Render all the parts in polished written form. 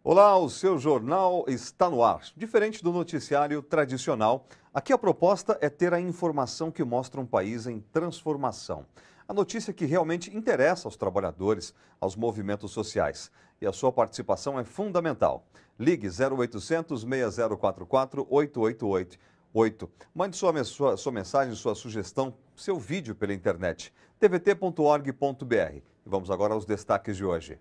Olá, o seu jornal está no ar. Diferente do noticiário tradicional, aqui a proposta é ter a informação que mostra um país em transformação. A notícia que realmente interessa aos trabalhadores, aos movimentos sociais. E a sua participação é fundamental. Ligue 0800 6044 8888. Mande sua mensagem, sua sugestão, seu vídeo pela internet. tvt.org.br. E vamos agora aos destaques de hoje.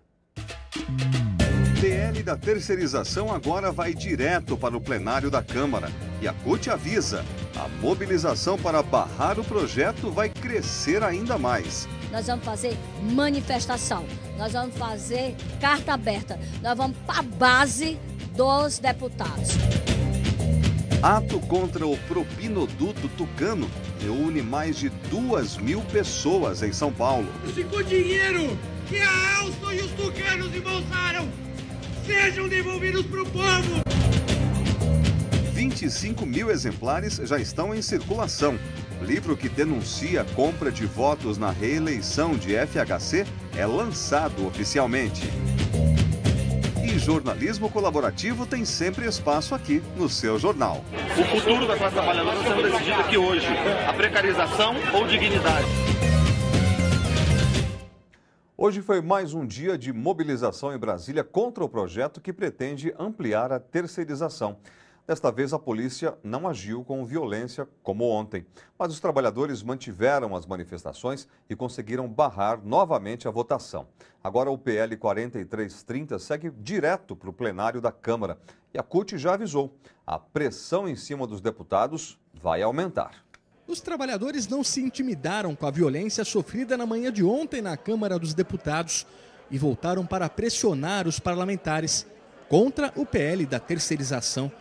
PL da terceirização agora vai direto para o plenário da Câmara. E a CUT avisa, a mobilização para barrar o projeto vai crescer ainda mais. Nós vamos fazer manifestação, nós vamos fazer carta aberta, nós vamos para a base dos deputados. Ato contra o propinoduto tucano reúne mais de 2.000 pessoas em São Paulo. O dinheiro que a Alstom e os tucanos embolsaram sejam devolvidos para o povo. 25.000 exemplares já estão em circulação. Livro que denuncia a compra de votos na reeleição de FHC é lançado oficialmente. E jornalismo colaborativo tem sempre espaço aqui no seu jornal. O futuro da classe trabalhadora está sendo decidido aqui hoje. A precarização ou dignidade? Hoje foi mais um dia de mobilização em Brasília contra o projeto que pretende ampliar a terceirização. Desta vez, a polícia não agiu com violência como ontem, mas os trabalhadores mantiveram as manifestações e conseguiram barrar novamente a votação. Agora o PL 4330 segue direto para o plenário da Câmara e a CUT já avisou, a pressão em cima dos deputados vai aumentar. Os trabalhadores não se intimidaram com a violência sofrida na manhã de ontem na Câmara dos Deputados e voltaram para pressionar os parlamentares contra o PL da terceirização.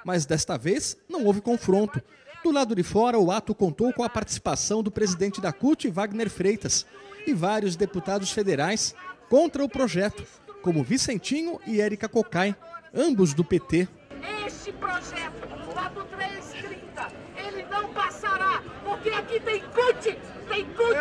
Mas desta vez não houve confronto. Do lado de fora, o ato contou com a participação do presidente da CUT, Wagner Freitas, e vários deputados federais contra o projeto, como Vicentinho e Érica Cocai, ambos do PT. Este projeto, lá do 330, ele não passará, porque aqui tem CUT, tem CUT.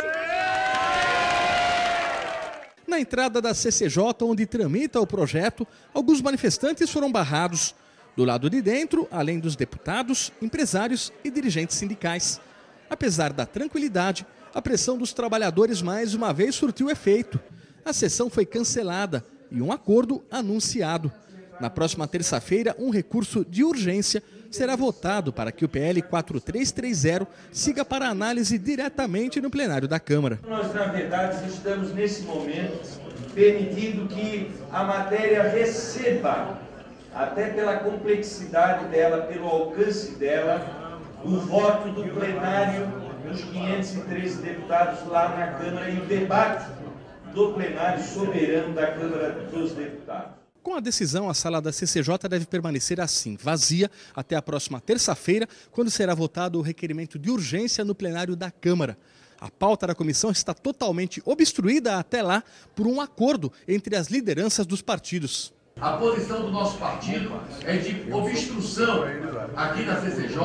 Na entrada da CCJ, onde tramita o projeto, alguns manifestantes foram barrados. Do lado de dentro, além dos deputados, empresários e dirigentes sindicais. Apesar da tranquilidade, a pressão dos trabalhadores mais uma vez surtiu efeito. A sessão foi cancelada e um acordo anunciado. Na próxima terça-feira, um recurso de urgência será votado para que o PL 4330 siga para análise diretamente no plenário da Câmara. Nós, na verdade, estamos nesse momento permitindo que a matéria receba, até pela complexidade dela, pelo alcance dela, o voto do plenário dos 513 deputados lá na Câmara e o debate do plenário soberano da Câmara dos Deputados. Com a decisão, a sala da CCJ deve permanecer assim, vazia, até a próxima terça-feira, quando será votado o requerimento de urgência no plenário da Câmara. A pauta da comissão está totalmente obstruída até lá por um acordo entre as lideranças dos partidos. A posição do nosso partido é de obstrução aqui na CCJ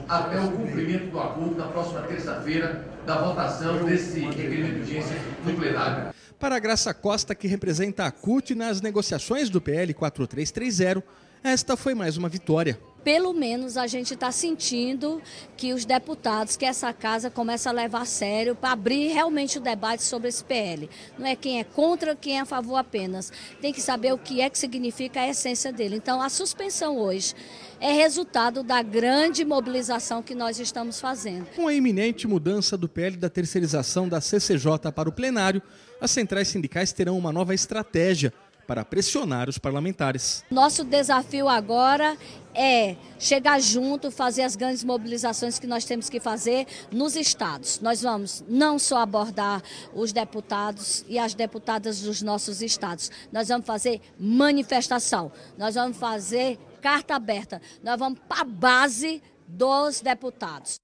até o cumprimento do acordo na próxima terça-feira da votação desse requerimento de urgência no plenário. Para a Graça Costa, que representa a CUT nas negociações do PL 4330, esta foi mais uma vitória. Pelo menos a gente está sentindo que os deputados, que essa casa começa a levar a sério para abrir realmente o debate sobre esse PL. Não é quem é contra, quem é a favor apenas. Tem que saber o que é que significa a essência dele. Então a suspensão hoje é resultado da grande mobilização que nós estamos fazendo. Com a iminente mudança do PL da terceirização da CCJ para o plenário, as centrais sindicais terão uma nova estratégia para pressionar os parlamentares. Nosso desafio agora é chegar junto, fazer as grandes mobilizações que nós temos que fazer nos estados. Nós vamos não só abordar os deputados e as deputadas dos nossos estados, nós vamos fazer manifestação, nós vamos fazer carta aberta, nós vamos para a base dos deputados.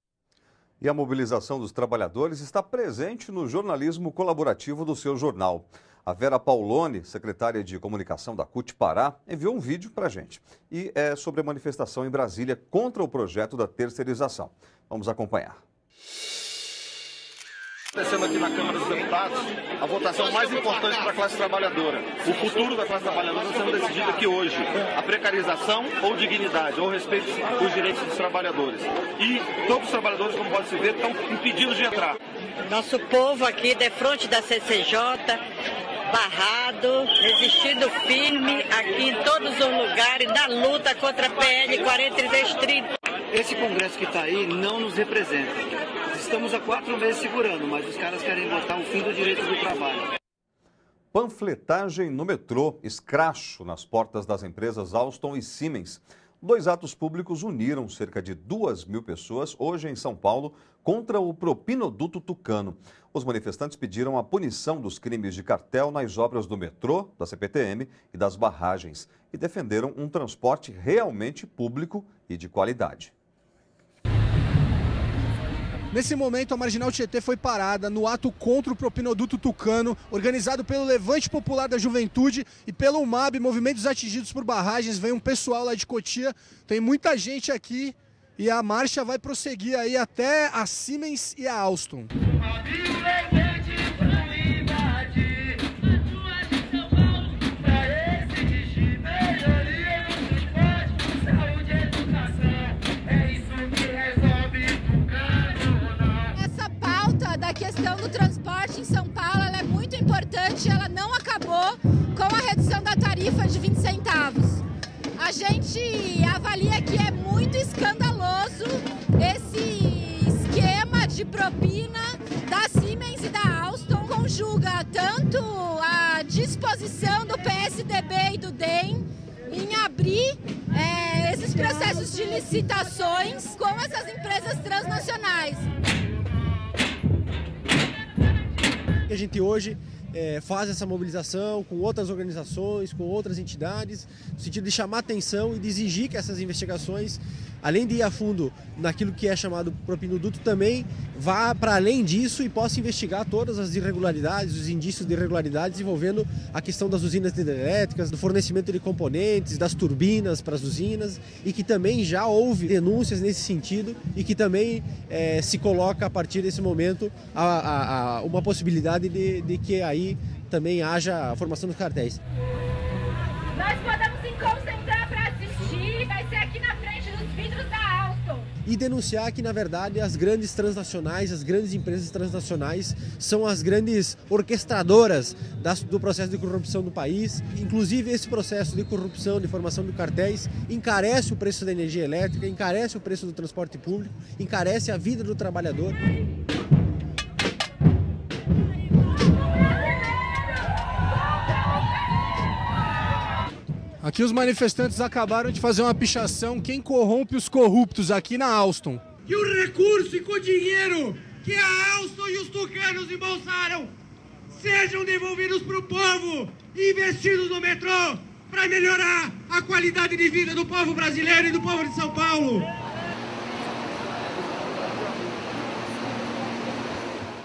E a mobilização dos trabalhadores está presente no jornalismo colaborativo do seu jornal. A Vera Pauloni, secretária de comunicação da CUT Pará, enviou um vídeo para a gente. E é sobre a manifestação em Brasília contra o projeto da terceirização. Vamos acompanhar. Acontecendo aqui na Câmara dos Deputados a votação mais importante para a classe trabalhadora. O futuro da classe trabalhadora está sendo decidido aqui hoje. A precarização ou dignidade, ou respeito aos direitos dos trabalhadores. E todos os trabalhadores, como pode se ver, estão impedidos de entrar. Nosso povo aqui, de frente da CCJ, barrado, resistindo firme aqui em todos os lugares, na luta contra a PL 4330. Esse Congresso que está aí não nos representa. Estamos há 4 meses segurando, mas os caras querem botar o fim do direito do trabalho. Panfletagem no metrô, escracho nas portas das empresas Alstom e Siemens. 2 atos públicos uniram cerca de 2.000 pessoas hoje em São Paulo contra o propinoduto tucano. Os manifestantes pediram a punição dos crimes de cartel nas obras do metrô, da CPTM e das barragens e defenderam um transporte realmente público e de qualidade. Nesse momento, a Marginal Tietê foi parada no ato contra o propinoduto tucano, organizado pelo Levante Popular da Juventude e pelo MAB, Movimentos Atingidos por Barragens. Vem um pessoal lá de Cotia, tem muita gente aqui e a marcha vai prosseguir aí até a Siemens e a Alstom. A questão do transporte em São Paulo ela é muito importante, ela não acabou com a redução da tarifa de 20 centavos. A gente avalia que é muito escandaloso esse esquema de propina da Siemens e da Alstom, conjuga tanto a disposição do PSDB e do DEM em abrir esses processos de licitações com essas empresas transnacionais. A gente hoje faz essa mobilização com outras organizações, com outras entidades, no sentido de chamar atenção e de exigir que essas investigações, além de ir a fundo naquilo que é chamado propinoduto, também vá para além disso e possa investigar todas as irregularidades, os indícios de irregularidades envolvendo a questão das usinas hidrelétricas, do fornecimento de componentes, das turbinas para as usinas, e que também já houve denúncias nesse sentido e que também se coloca a partir desse momento uma possibilidade de que aí também haja a formação dos cartéis. Nós podemos nos concentrar para assistir, vai ser aqui na frente dos vidros da Alstom. E denunciar que, na verdade, as grandes transnacionais, as grandes empresas transnacionais são as grandes orquestradoras do processo de corrupção do país. Inclusive, esse processo de corrupção, de formação de cartéis, encarece o preço da energia elétrica, encarece o preço do transporte público, encarece a vida do trabalhador. Aqui os manifestantes acabaram de fazer uma pichação, quem corrompe os corruptos aqui na Alstom. Que o recurso e com o dinheiro que a Alstom e os tucanos embolsaram sejam devolvidos para o povo e investidos no metrô para melhorar a qualidade de vida do povo brasileiro e do povo de São Paulo.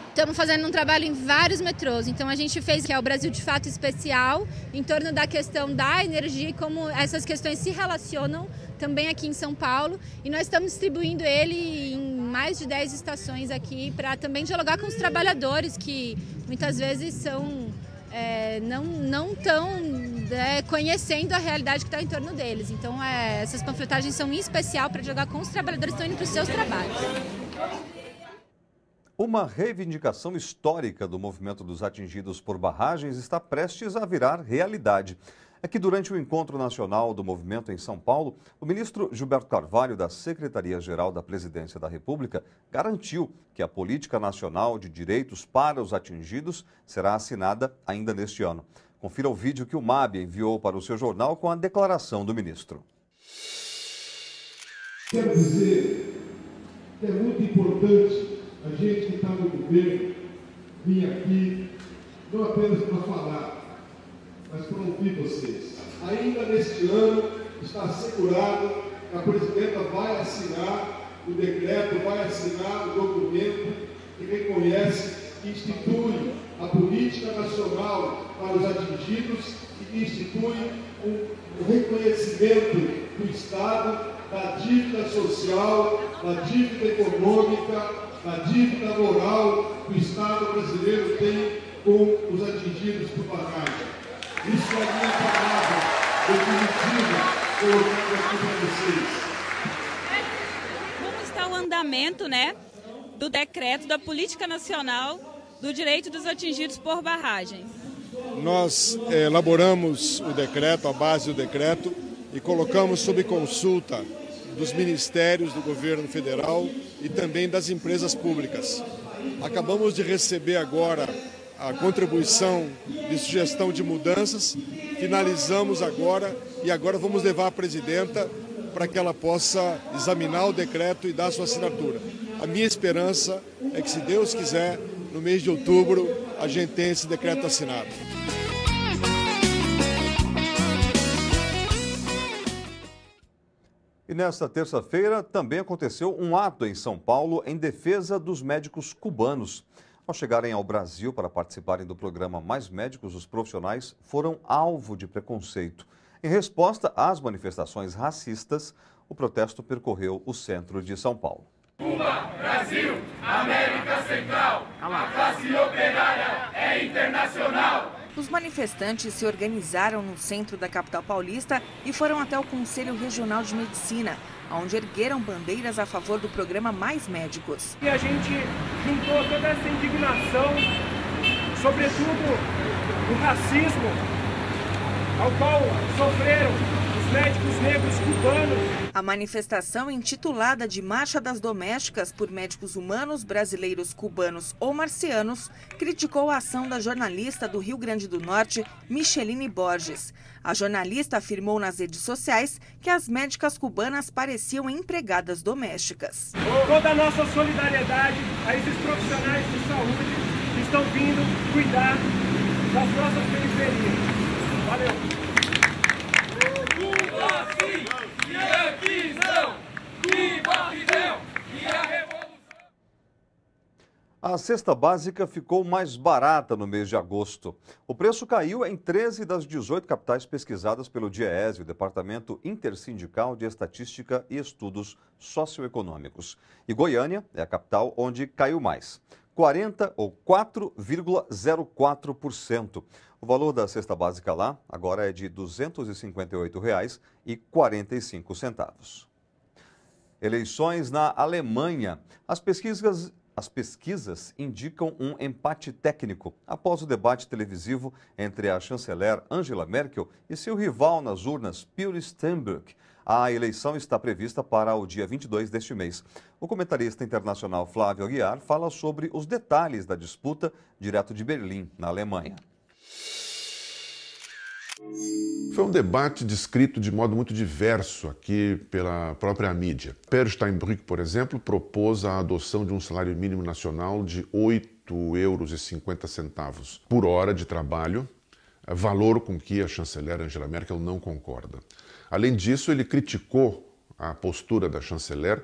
Estamos fazendo um trabalho em vários metrôs, então a gente fez que é o Brasil de Fato especial em torno da questão da energia e como essas questões se relacionam também aqui em São Paulo, e nós estamos distribuindo ele em mais de 10 estações aqui para também dialogar com os trabalhadores que muitas vezes são não estão conhecendo a realidade que está em torno deles. Então essas panfletagens são em especial para dialogar com os trabalhadores que estão indo para os seus trabalhos. Uma reivindicação histórica do movimento dos atingidos por barragens está prestes a virar realidade. É que durante o encontro nacional do movimento em São Paulo, o ministro Gilberto Carvalho, da Secretaria-Geral da Presidência da República, garantiu que a Política Nacional de Direitos para os Atingidos será assinada ainda neste ano. Confira o vídeo que o MAB enviou para o seu jornal com a declaração do ministro. Quero dizer que é muito importante a gente que está no governo vir aqui, não apenas para falar, mas para ouvir vocês. Ainda neste ano está assegurado que a presidenta vai assinar o decreto, vai assinar o documento que reconhece, que institui a política nacional para os atingidos e que institui o reconhecimento do Estado da dívida social, da dívida econômica, da dívida moral que o Estado brasileiro tem com os atingidos por barragem. Isso é a minha palavra definitiva, colocando aqui para vocês. Como está o andamento, do decreto da Política Nacional do Direito dos Atingidos por Barragem? Nós elaboramos o decreto, a base do decreto, e colocamos sob consulta dos ministérios do governo federal e também das empresas públicas. Acabamos de receber agora a contribuição de sugestão de mudanças, finalizamos agora e agora vamos levar à presidenta para que ela possa examinar o decreto e dar sua assinatura. A minha esperança é que, se Deus quiser, no mês de outubro, a gente tenha esse decreto assinado. E nesta terça-feira também aconteceu um ato em São Paulo em defesa dos médicos cubanos. Ao chegarem ao Brasil para participarem do programa Mais Médicos, os profissionais foram alvo de preconceito. Em resposta às manifestações racistas, o protesto percorreu o centro de São Paulo. Cuba, Brasil, América Central, a classe operária é internacional. Os manifestantes se organizaram no centro da capital paulista e foram até o Conselho Regional de Medicina, onde ergueram bandeiras a favor do programa Mais Médicos. E a gente juntou toda essa indignação, sobretudo o racismo ao qual sofreram os médicos negros cubanos. A manifestação, intitulada de Marcha das Domésticas por Médicos Humanos, Brasileiros, Cubanos ou Marcianos, criticou a ação da jornalista do Rio Grande do Norte, Micheline Borges. A jornalista afirmou nas redes sociais que as médicas cubanas pareciam empregadas domésticas. Toda a nossa solidariedade a esses profissionais de saúde que estão vindo cuidar das nossas periferias. Valeu! A cesta básica ficou mais barata no mês de agosto. O preço caiu em 13 das 18 capitais pesquisadas pelo DIEESE, o Departamento Intersindical de Estatística e Estudos Socioeconômicos. E Goiânia é a capital onde caiu mais, 40 ou 4,04%. O valor da cesta básica lá agora é de R$ 258,45. Eleições na Alemanha. As pesquisas indicam um empate técnico após o debate televisivo entre a chanceler Angela Merkel e seu rival nas urnas, Pio Steinbrück. A eleição está prevista para o dia 22 deste mês. O comentarista internacional Flávio Aguiar fala sobre os detalhes da disputa direto de Berlim, na Alemanha. Foi um debate descrito de modo muito diverso aqui pela própria mídia. Per Steinbrück, por exemplo, propôs a adoção de um salário mínimo nacional de R$ 8,50 por hora de trabalho, valor com que a chanceler Angela Merkel não concorda. Além disso, ele criticou a postura da chanceler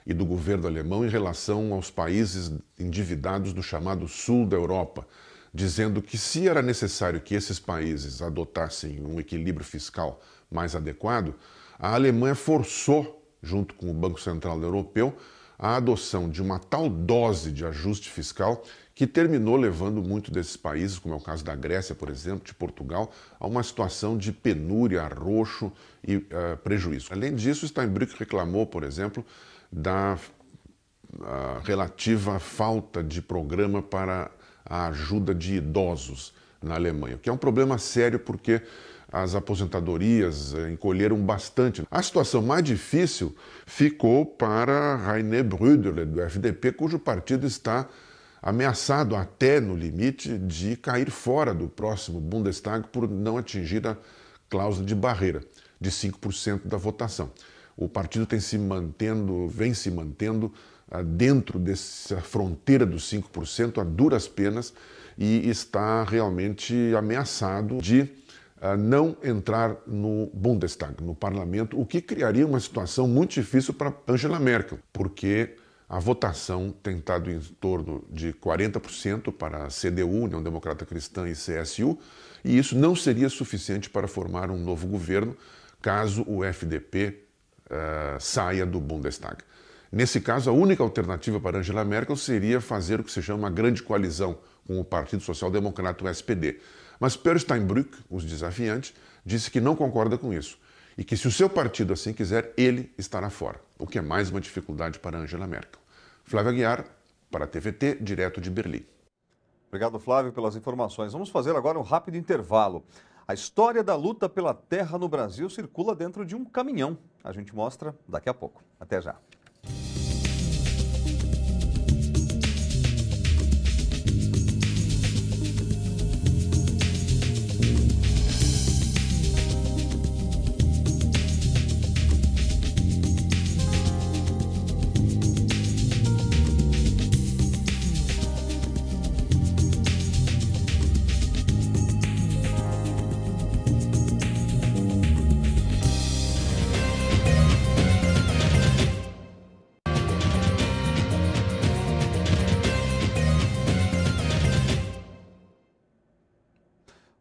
e do governo alemão em relação aos países endividados do chamado sul da Europa, dizendo que, se era necessário que esses países adotassem um equilíbrio fiscal mais adequado, a Alemanha forçou, junto com o Banco Central Europeu, a adoção de uma tal dose de ajuste fiscal que terminou levando muitos desses países, como é o caso da Grécia, por exemplo, de Portugal, a uma situação de penúria, arroxo e prejuízo. Além disso, Steinbrück reclamou, por exemplo, da relativa falta de programa para a ajuda de idosos na Alemanha, que é um problema sério porque as aposentadorias encolheram bastante. A situação mais difícil ficou para Heiner Brüderle, do FDP, cujo partido está ameaçado até no limite de cair fora do próximo Bundestag por não atingir a cláusula de barreira de 5% da votação. O partido vem se mantendo dentro dessa fronteira dos 5% a duras penas e está realmente ameaçado de não entrar no Bundestag, no parlamento, o que criaria uma situação muito difícil para Angela Merkel, porque A votação tem estado em torno de 40% para a CDU, União Democrata Cristã, e CSU, e isso não seria suficiente para formar um novo governo caso o FDP saia do Bundestag. Nesse caso, a única alternativa para Angela Merkel seria fazer o que se chama uma grande coalizão com o Partido Social Democrata, o SPD. Mas Per Steinbrück, os desafiantes, disse que não concorda com isso e que se o seu partido assim quiser, ele estará fora, o que é mais uma dificuldade para Angela Merkel. Flávio Aguiar, para a TVT, direto de Berlim. Obrigado, Flávio, pelas informações. Vamos fazer agora um rápido intervalo. A história da luta pela terra no Brasil circula dentro de um caminhão. A gente mostra daqui a pouco. Até já.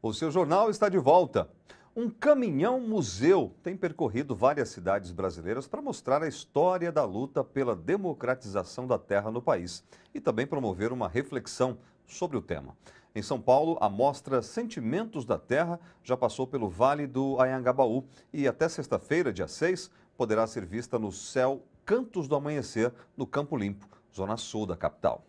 O seu jornal está de volta. Um caminhão-museu tem percorrido várias cidades brasileiras para mostrar a história da luta pela democratização da terra no país e também promover uma reflexão sobre o tema. Em São Paulo, a mostra Sentimentos da Terra já passou pelo Vale do Anhangabaú e até sexta-feira, dia 6, poderá ser vista no céu Cantos do Amanhecer, no Campo Limpo, zona sul da capital.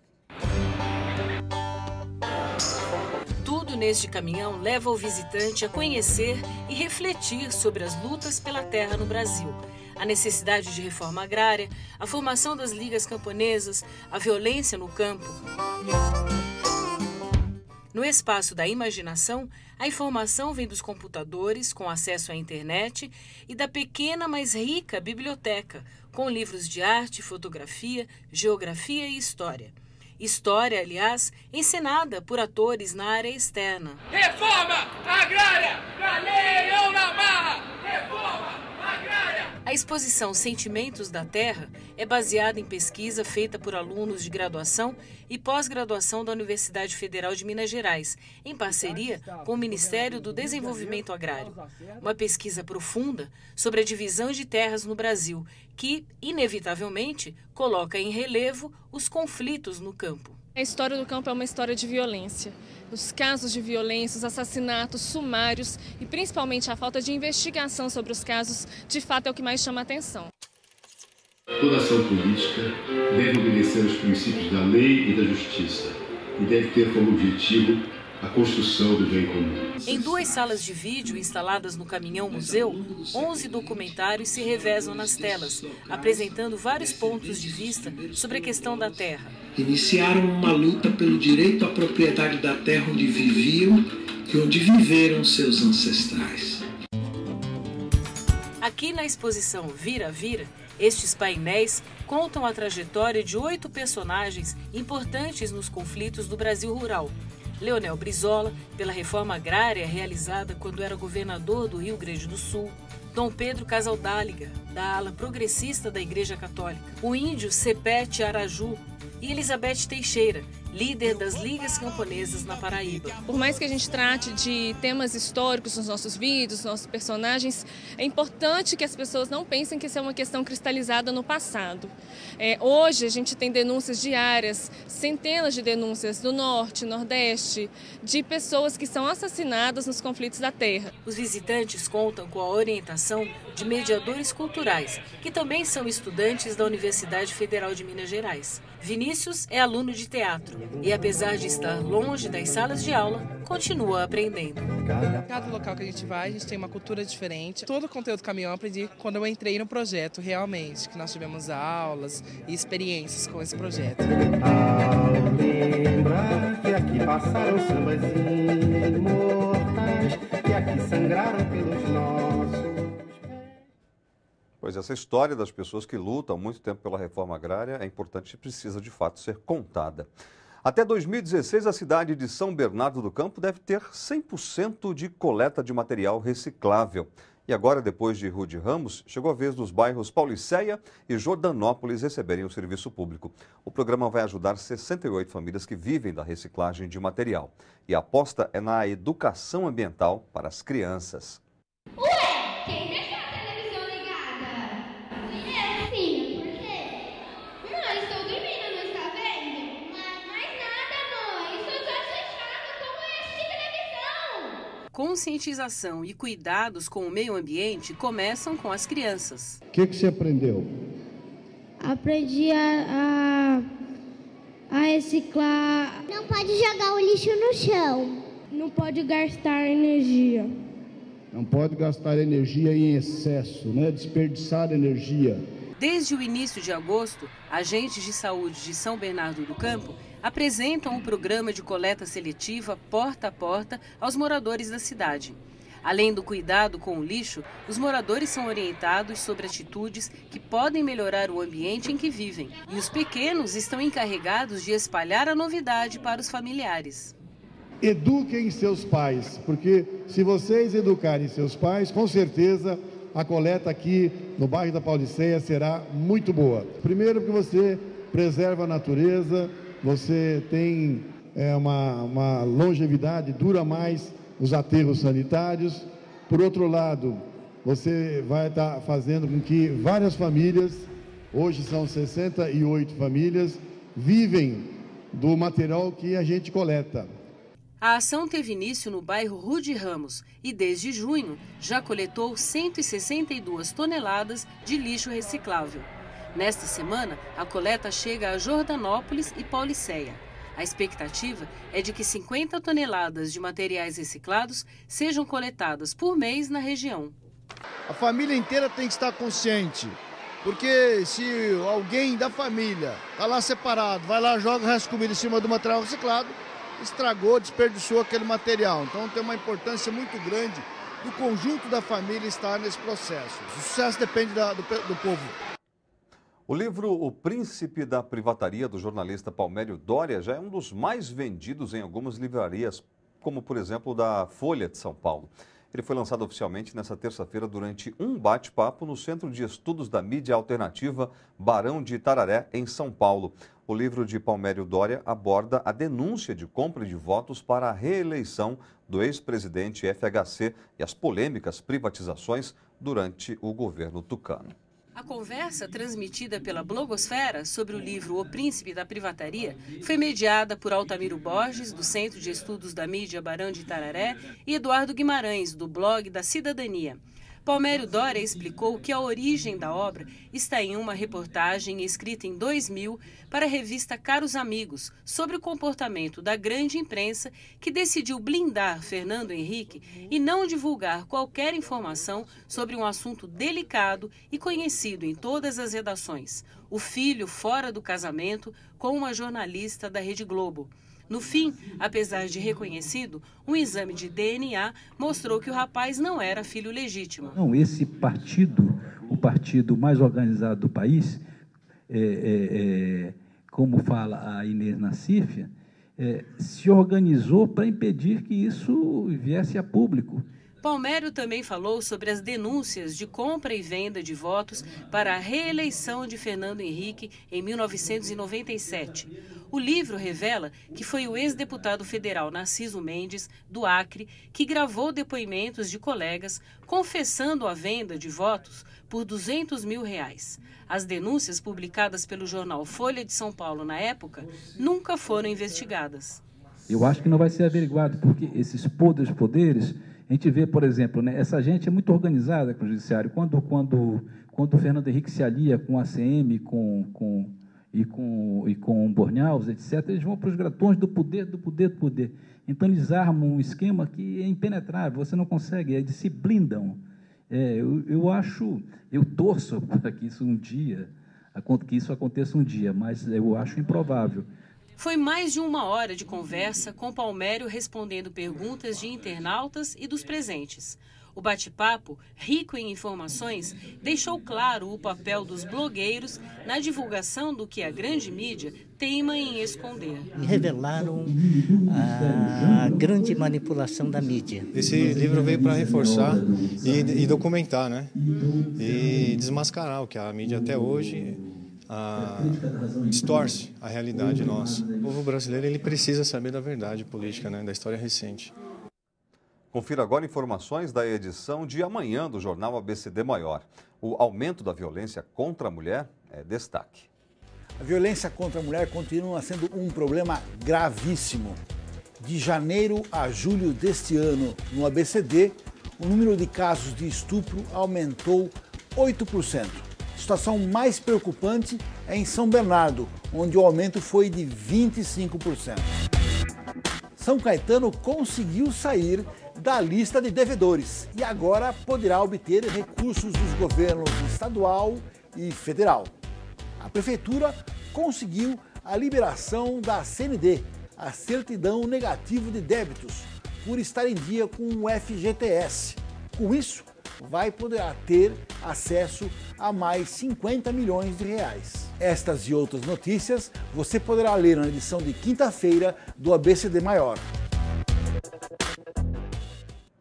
Tudo neste caminhão leva o visitante a conhecer e refletir sobre as lutas pela terra no Brasil. A necessidade de reforma agrária, a formação das ligas camponesas, a violência no campo. No espaço da imaginação, a informação vem dos computadores, com acesso à internet, e da pequena, mas rica biblioteca, com livros de arte, fotografia, geografia e história. História, aliás, encenada por atores na área externa. Reforma agrária, na lei ou na marra! Reforma agrária! A exposição Sentimentos da Terra é baseada em pesquisa feita por alunos de graduação e pós-graduação da Universidade Federal de Minas Gerais, em parceria com o Ministério do Desenvolvimento Agrário. Uma pesquisa profunda sobre a divisão de terras no Brasil, que, inevitavelmente, coloca em relevo os conflitos no campo. A história do campo é uma história de violência. Os casos de violência, os assassinatos sumários e principalmente a falta de investigação sobre os casos, de fato é o que mais chama a atenção. Toda ação política deve obedecer aos princípios da lei e da justiça e deve ter como objetivo a construção do bem comum. Em 2 salas de vídeo instaladas no caminhão-museu, 11 documentários se revezam nas telas, apresentando vários pontos de vista sobre a questão da terra. Iniciaram uma luta pelo direito à propriedade da terra onde viviam e onde viveram seus ancestrais. Aqui na exposição Vira Vira, estes painéis contam a trajetória de 8 personagens importantes nos conflitos do Brasil rural. Leonel Brizola, pela reforma agrária realizada quando era governador do Rio Grande do Sul. Dom Pedro Casaldáliga, da ala progressista da Igreja Católica. O índio Cepete Araju e Elizabeth Teixeira, líder das Ligas Camponesas na Paraíba. Por mais que a gente trate de temas históricos nos nossos vídeos, nos nossos personagens, é importante que as pessoas não pensem que isso é uma questão cristalizada no passado. Hoje a gente tem denúncias diárias, centenas de denúncias do Norte, Nordeste, de pessoas que são assassinadas nos conflitos da terra. Os visitantes contam com a orientação de mediadores culturais, que também são estudantes da Universidade Federal de Minas Gerais. Vinícius é aluno de teatro e, apesar de estar longe das salas de aula, continua aprendendo. Cada local que a gente vai, a gente tem uma cultura diferente. Todo o conteúdo do caminhão eu aprendi quando eu entrei no projeto, realmente, que nós tivemos aulas e experiências com esse projeto. Lembrar que aqui passaram sambas imortais, que aqui sangraram pelos nossos. Pois essa história das pessoas que lutam há muito tempo pela reforma agrária é importante e precisa de fato ser contada. Até 2016, a cidade de São Bernardo do Campo deve ter 100% de coleta de material reciclável. E agora, depois de Rude Ramos, chegou a vez dos bairros Paulicéia e Jordanópolis receberem o serviço público. O programa vai ajudar 68 famílias que vivem da reciclagem de material. E a aposta é na educação ambiental para as crianças. Ué, quem deixou a televisão ligada? Eu, sim, por quê? Não, estou dormindo, não está vendo? Mais nada, mãe, estou só assustado com este televisão. Conscientização e cuidados com o meio ambiente começam com as crianças. O que você aprendeu? Aprendi a reciclar. Não pode jogar o lixo no chão. Não pode gastar energia. Não pode gastar energia em excesso, né? Desperdiçar energia. Desde o início de agosto, agentes de saúde de São Bernardo do Campo apresentam o programa de coleta seletiva porta a porta aos moradores da cidade. Além do cuidado com o lixo, os moradores são orientados sobre atitudes que podem melhorar o ambiente em que vivem. E os pequenos estão encarregados de espalhar a novidade para os familiares. Eduquem seus pais, porque se vocês educarem seus pais, com certeza a coleta aqui no bairro da Paulicéia será muito boa. Primeiro porque você preserva a natureza, você tem uma longevidade, dura mais os aterros sanitários. Por outro lado, você vai estar fazendo com que várias famílias, hoje são 68 famílias, vivem do material que a gente coleta. A ação teve início no bairro Rude Ramos e, desde junho, já coletou 162 toneladas de lixo reciclável. Nesta semana, a coleta chega a Jordanópolis e Paulicéia. A expectativa é de que 50 toneladas de materiais reciclados sejam coletadas por mês na região. A família inteira tem que estar consciente, porque se alguém da família está lá separado, vai lá, joga o resto de comida em cima do material reciclado, estragou, desperdiçou aquele material. Então tem uma importância muito grande do conjunto da família estar nesse processo. O sucesso depende do povo. O livro O Príncipe da Privataria, do jornalista Palmério Doria, já é um dos mais vendidos em algumas livrarias, como por exemplo da Folha de São Paulo. Ele foi lançado oficialmente nesta terça-feira durante um bate-papo no Centro de Estudos da Mídia Alternativa Barão de Itararé, em São Paulo. O livro de Palmério Doria aborda a denúncia de compra de votos para a reeleição do ex-presidente FHC e as polêmicas privatizações durante o governo tucano. A conversa, transmitida pela blogosfera sobre o livro O Príncipe da Privataria, foi mediada por Altamiro Borges, do Centro de Estudos da Mídia Barão de Itararé, e Eduardo Guimarães, do blog da Cidadania. Palmério Doria explicou que a origem da obra está em uma reportagem escrita em 2000 para a revista Caros Amigos, sobre o comportamento da grande imprensa que decidiu blindar Fernando Henrique e não divulgar qualquer informação sobre um assunto delicado e conhecido em todas as redações: o filho fora do casamento com uma jornalista da Rede Globo. No fim, apesar de reconhecido, um exame de DNA mostrou que o rapaz não era filho legítimo. Não, esse partido, o partido mais organizado do país, como fala a Inês Nassif, se organizou para impedir que isso viesse a público. Palmério também falou sobre as denúncias de compra e venda de votos para a reeleição de Fernando Henrique em 1997. O livro revela que foi o ex-deputado federal Narciso Mendes, do Acre, que gravou depoimentos de colegas confessando a venda de votos por R$200 mil. As denúncias publicadas pelo jornal Folha de São Paulo na época nunca foram investigadas. Eu acho que não vai ser averiguado, porque esses poderes, a gente vê, por exemplo, né, essa gente é muito organizada com o judiciário. Quando o Fernando Henrique se alia com a ACM, e com Bornhaus, etc., eles vão para os gratões do poder. Então, eles armam um esquema que é impenetrável, você não consegue, eles se blindam. Eu torço para que isso aconteça um dia, mas eu acho improvável. Foi mais de uma hora de conversa com Palmério respondendo perguntas de internautas e dos presentes. O bate-papo, rico em informações, deixou claro o papel dos blogueiros na divulgação do que a grande mídia teima em esconder. Revelaram a grande manipulação da mídia. Esse livro veio para reforçar e documentar, né? E desmascarar o que a mídia até hoje distorce a realidade nossa. O povo brasileiro ele precisa saber da verdade política, né? Da história recente. Confira agora informações da edição de amanhã do jornal ABCD Maior. O aumento da violência contra a mulher é destaque. A violência contra a mulher continua sendo um problema gravíssimo. De janeiro a julho deste ano, no ABCD, o número de casos de estupro aumentou 8%. A situação mais preocupante é em São Bernardo, onde o aumento foi de 25%. São Caetano conseguiu sair da lista de devedores e agora poderá obter recursos dos governos estadual e federal. A prefeitura conseguiu a liberação da CND, a certidão negativa de débitos, por estar em dia com o FGTS. Com isso, vai poder ter acesso a mais 50 milhões de reais. Estas e outras notícias você poderá ler na edição de quinta-feira do ABCD Maior.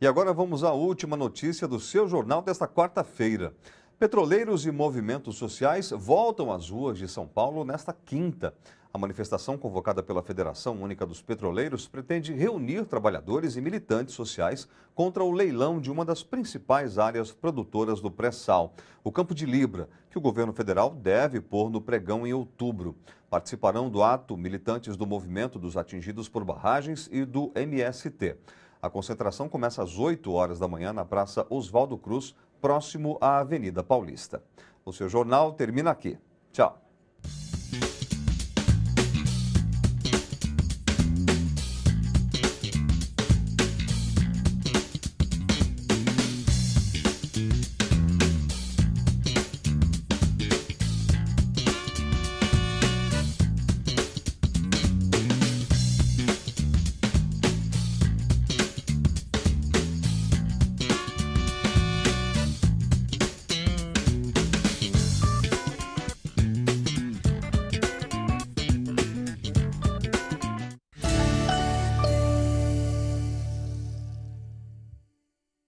E agora vamos à última notícia do seu jornal desta quarta-feira. Petroleiros e movimentos sociais voltam às ruas de São Paulo nesta quinta. A manifestação convocada pela Federação Única dos Petroleiros pretende reunir trabalhadores e militantes sociais contra o leilão de uma das principais áreas produtoras do pré-sal, o Campo de Libra, que o governo federal deve pôr no pregão em outubro. Participarão do ato militantes do Movimento dos Atingidos por Barragens e do MST. A concentração começa às 8 horas da manhã na Praça Oswaldo Cruz, próximo à Avenida Paulista. O seu jornal termina aqui. Tchau.